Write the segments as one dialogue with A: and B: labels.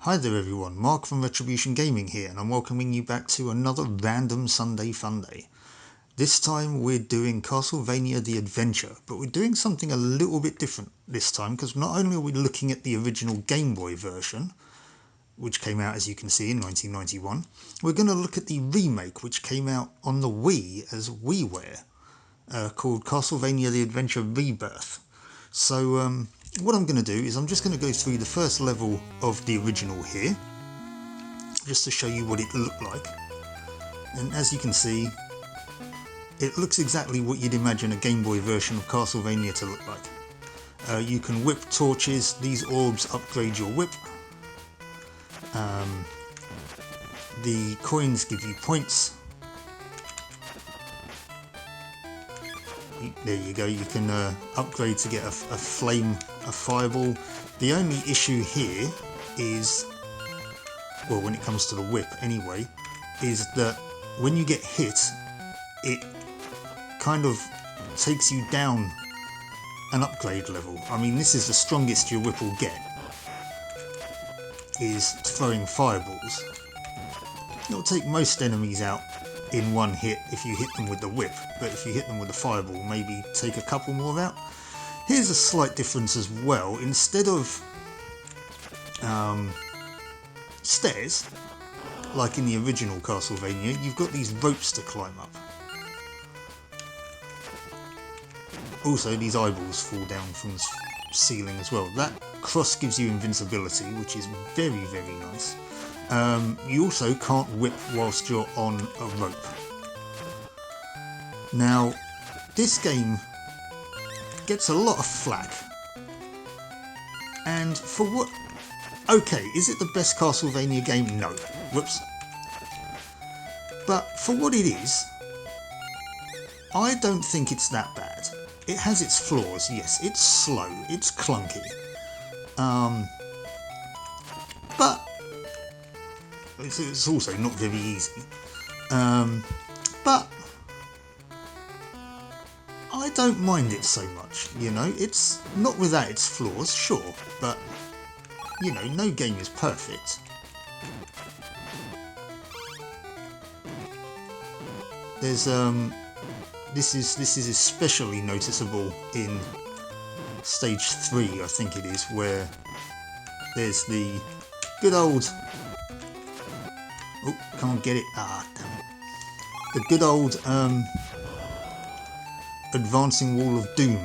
A: Hi there everyone, Mark from Retribution Gaming here, and I'm welcoming you back to another random Sunday Funday. This time we're doing Castlevania The Adventure, but we're doing something a little bit different this time, because not only are we looking at the original Gameboy version, which came out as you can see in 1991, we're going to look at the remake which came out on the Wii as WiiWare, called Castlevania The Adventure Rebirth. So what I'm going to do is I'm just going to go through the first level of the original here, just to show you what it looked like. And as you can see, it looks exactly what you'd imagine a Game Boy version of Castlevania to look like. You can whip torches, these orbs upgrade your whip. The coins give you points. There you go, you can upgrade to get a fireball. The only issue here is, well, when it comes to the whip anyway, is that when you get hit, it kind of takes you down an upgrade level. I mean, this is the strongest your whip will get, is throwing fireballs. It'll take most enemies out in one hit if you hit them with the whip, but if you hit them with the fireball, maybe take a couple more out. Here's a slight difference as well. Instead of stairs, like in the original Castlevania, you've got these ropes to climb up. Also, these eyeballs fall down from the ceiling as well. That cross gives you invincibility, which is very, very nice. You also can't whip whilst you're on a rope. Now, this game gets a lot of flack, and for what... Okay, is it the best Castlevania game? No. Whoops. But for what it is, I don't think it's that bad. It has its flaws, yes. It's slow, it's clunky. But it's also not very easy. But I don't mind it so much, you know. It's not without its flaws, sure, but you know, no game is perfect. There's this is especially noticeable in stage 3, I think it is, where there's the good old... Oh, come on, get it. Ah, damn it. The good old advancing wall of doom,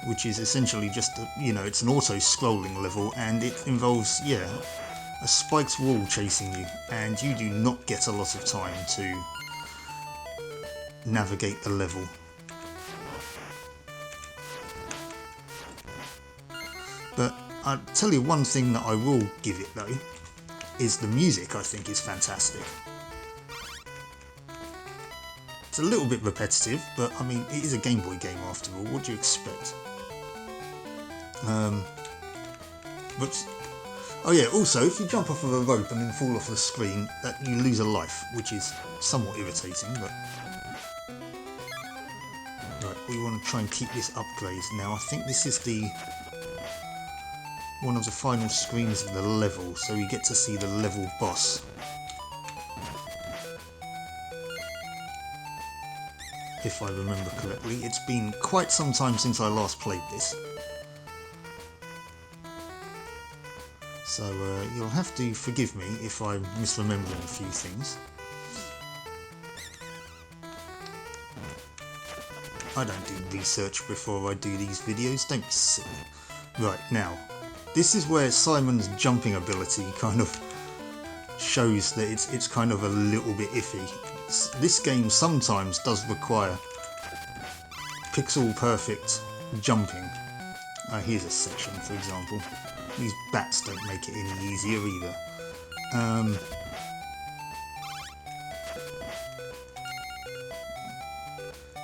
A: which is essentially just, you know, it's an auto-scrolling level, and it involves, yeah, a spiked wall chasing you, and you do not get a lot of time to navigate the level. But I'll tell you one thing that I will give it though, is the music. I think is fantastic. It's a little bit repetitive, but I mean, it is a Game Boy game after all. What do you expect? Whoops. Oh yeah, also, if you jump off of a rope and then fall off the screen, that you lose a life, which is somewhat irritating, but... Right, we want to try and keep this upgrade. Now, I think this is one of the final screens of the level, so we get to see the level boss. If I remember correctly. It's been quite some time since I last played this. So you'll have to forgive me if I'm misremembering a few things. I don't do research before I do these videos, don't be silly. Right, now, this is where Simon's jumping ability kind of shows that it's kind of a little bit iffy. This game sometimes does require pixel perfect jumping. Here's a section, for example. These bats don't make it any easier either.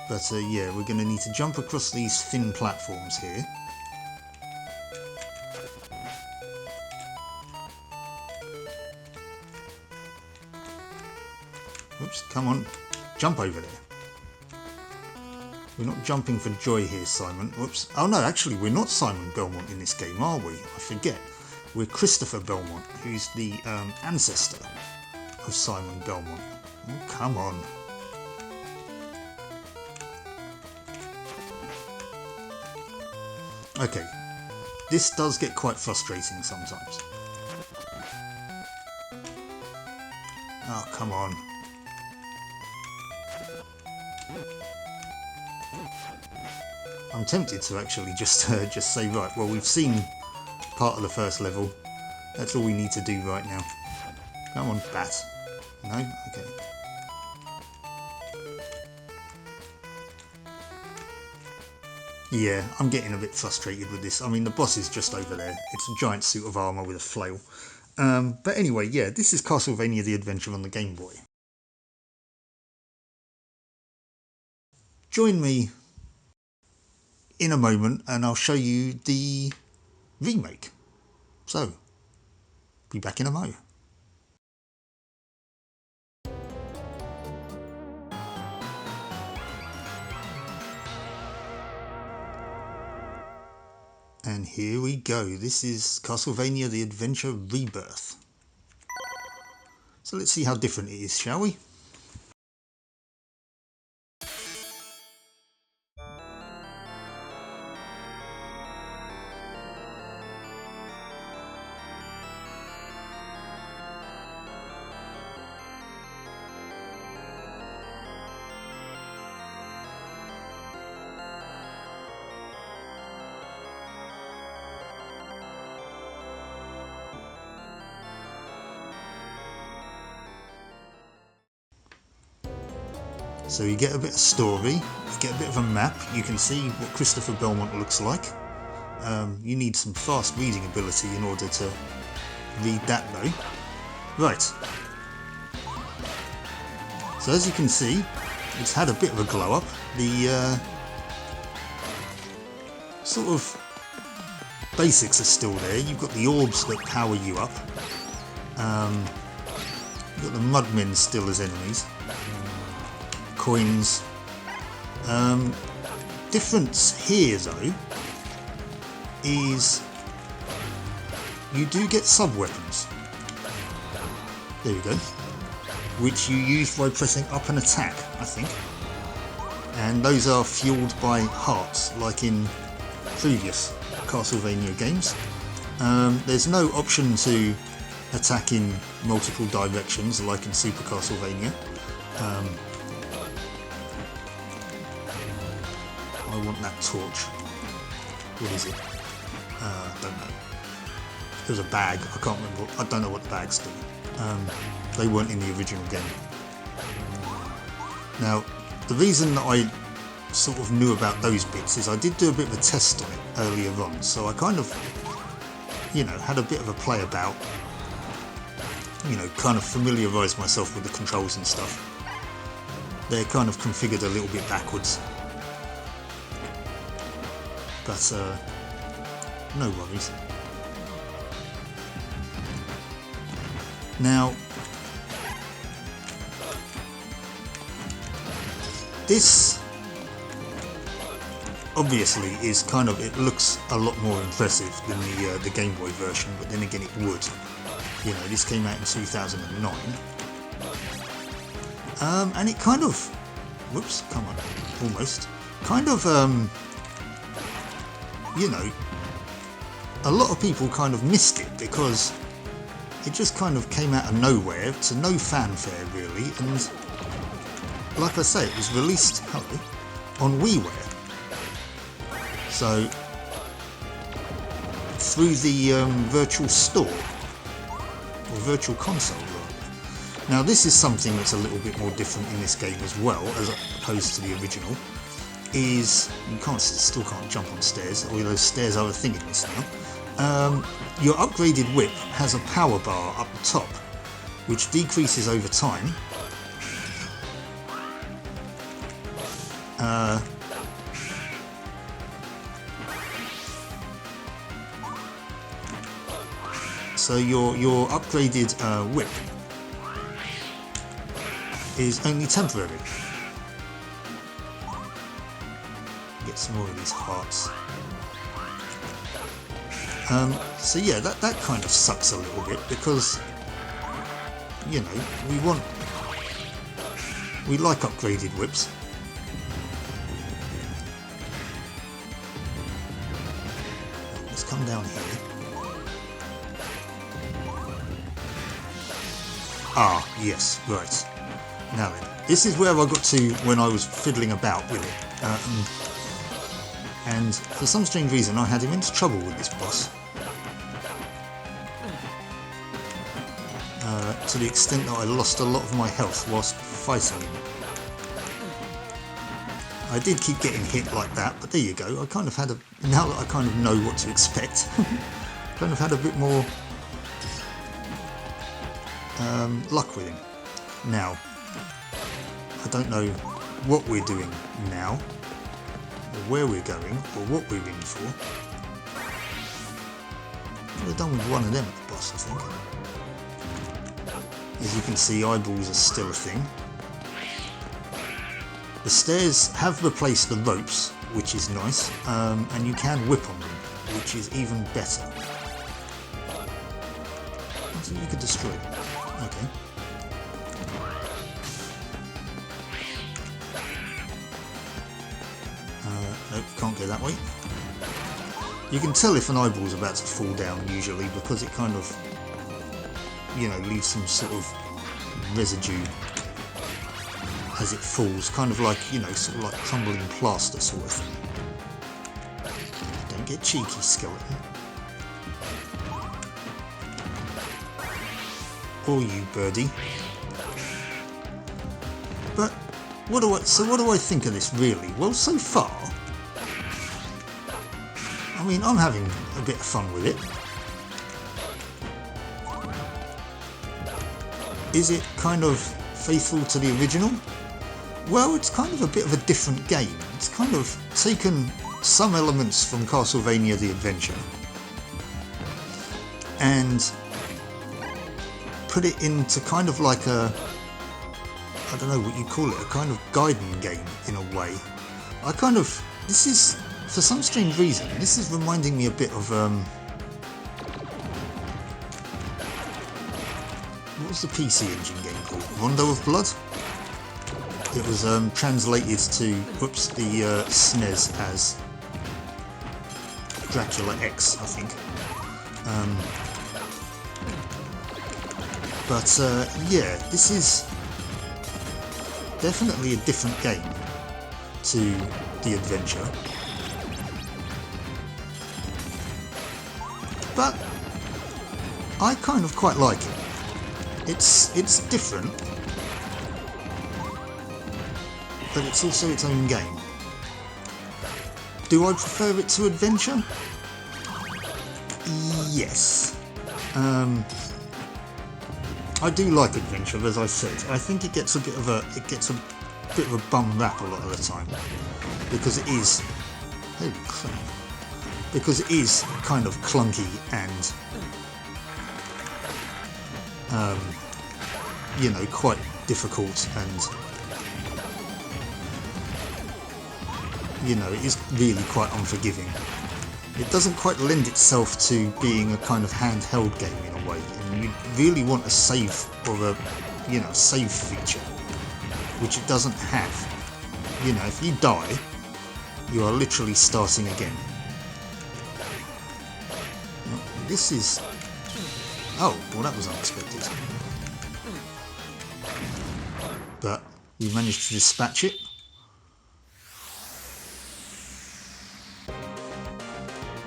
A: But yeah, we're going to need to jump across these thin platforms here. Oops, come on, jump over there. We're not jumping for joy here, Simon. Whoops. Oh no, actually we're not Simon Belmont in this game, are we? I forget. with Christopher Belmont, who's the ancestor of Simon Belmont. Oh, come on. Okay, this does get quite frustrating sometimes. Oh, come on. I'm tempted to actually just say, right, well, we've seen part of the first level. That's all we need to do right now. Come on, bat. No? Okay. Yeah, I'm getting a bit frustrated with this. I mean, the boss is just over there. It's a giant suit of armour with a flail. But anyway, yeah, this is Castlevania The Adventure on the Game Boy. Join me in a moment and I'll show you the remake. So, be back in a mo. And here we go. This is Castlevania The Adventure Rebirth. So let's see how different it is, shall we? So you get a bit of story, you get a bit of a map, you can see what Christopher Belmont looks like. You need some fast reading ability in order to read that though. Right. So as you can see, it's had a bit of a glow up. The sort of basics are still there. You've got the orbs that power you up. You've got the mudmen still as enemies. Coins. Difference here though is you do get sub-weapons. There you go. Which you use by pressing up and attack, I think. And those are fueled by hearts, like in previous Castlevania games. There's no option to attack in multiple directions, like in Super Castlevania. I want that torch. What is it? Don't know. There's a bag. I can't remember. I don't know what the bags do. They weren't in the original game. Now, the reason that I sort of knew about those bits is I did do a bit of a test on it earlier on, so I kind of, you know, had a bit of a play about, you know, kind of familiarised myself with the controls and stuff. They're kind of configured a little bit backwards. But, no worries. Now, this obviously is kind of, it looks a lot more impressive than the Game Boy version, but then again it would. You know, this came out in 2009. And it kind of, whoops, come on, almost, kind of, you know, a lot of people kind of missed it because it just kind of came out of nowhere to no fanfare really, and like I say, it was released on WiiWare. So through the virtual store, or virtual console rather. Now this is something that's a little bit more different in this game as well, as opposed to the original. Is you still can't jump on stairs, although those stairs are a thing in this now. Your upgraded whip has a power bar up the top, which decreases over time. So your upgraded whip is only temporary. Get some more of these hearts. So yeah, that kind of sucks a little bit because, you know, we like upgraded whips. Let's come down here. Ah, yes, right. Now then, this is where I got to when I was fiddling about with it. And for some strange reason I had immense trouble with this boss. To the extent that I lost a lot of my health whilst fighting him. I did keep getting hit like that, but there you go. I kind of had now that I kind of know what to expect, kind of had a bit more luck with him. Now, I don't know what we're doing now, or where we're going, or what we're in for. We're done with one of them at the boss, I think. As you can see, eyeballs are still a thing. The stairs have replaced the ropes, which is nice, and you can whip on them, which is even better. So you could destroy them. Okay. Nope, can't go that way. You can tell if an eyeball's about to fall down usually because it kind of, you know, leaves some sort of residue as it falls, kind of like, you know, sort of like crumbling plaster sort of thing. Don't get cheeky, skeleton. Or you, birdie. But what do I think of this really? Well, so far, I mean, I'm having a bit of fun with it. Is it kind of faithful to the original? Well, it's kind of a bit of a different game. It's kind of taken some elements from Castlevania The Adventure and put it into kind of like a, I don't know what you call it, a kind of guiding game in a way. This is, for some strange reason, this is reminding me a bit of, what was the PC Engine game called? Rondo of Blood? It was translated to, whoops, the SNES as Dracula X, I think. Yeah, this is definitely a different game to The Adventure. But I kind of quite like it. It's different, but it's also its own game. Do I prefer it to Adventure? Yes. I do like Adventure, as I said. I think it gets a bit of a bum rap a lot of the time because it is, holy crap, because it is kind of clunky and you know, quite difficult, and you know, it is really quite unforgiving. It doesn't quite lend itself to being a kind of handheld game in a way, and you really want a save or a, you know, save feature, which it doesn't have. You know, if you die, you are literally starting again. Now, this is, oh, well, that was unexpected. But we managed to dispatch it.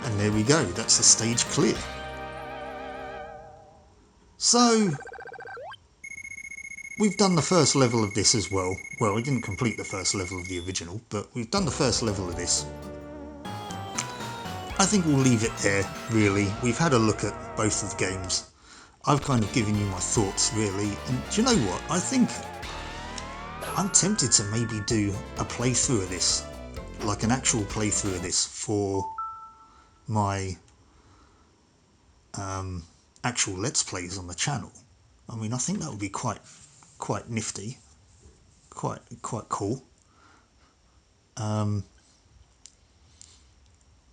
A: And there we go, that's the stage clear. So, we've done the first level of this as well. Well, we didn't complete the first level of the original, but we've done the first level of this. I think we'll leave it there, really. We've had a look at both of the games. I've kind of given you my thoughts, really. And do you know what? I think I'm tempted to maybe do a playthrough of this, like an actual playthrough of this for my actual Let's Plays on the channel. I mean, I think that would be quite nifty, quite cool.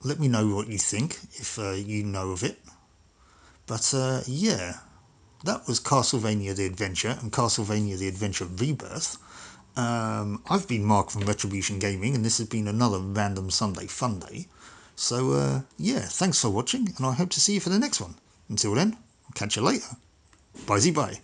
A: Let me know what you think if you know of it. But yeah, that was Castlevania The Adventure and Castlevania The Adventure Rebirth. I've been Mark from Retribution Gaming, and this has been another Random Sunday Fun Day. So yeah, thanks for watching, and I hope to see you for the next one. Until then, I'll catch you later. Bye-bye.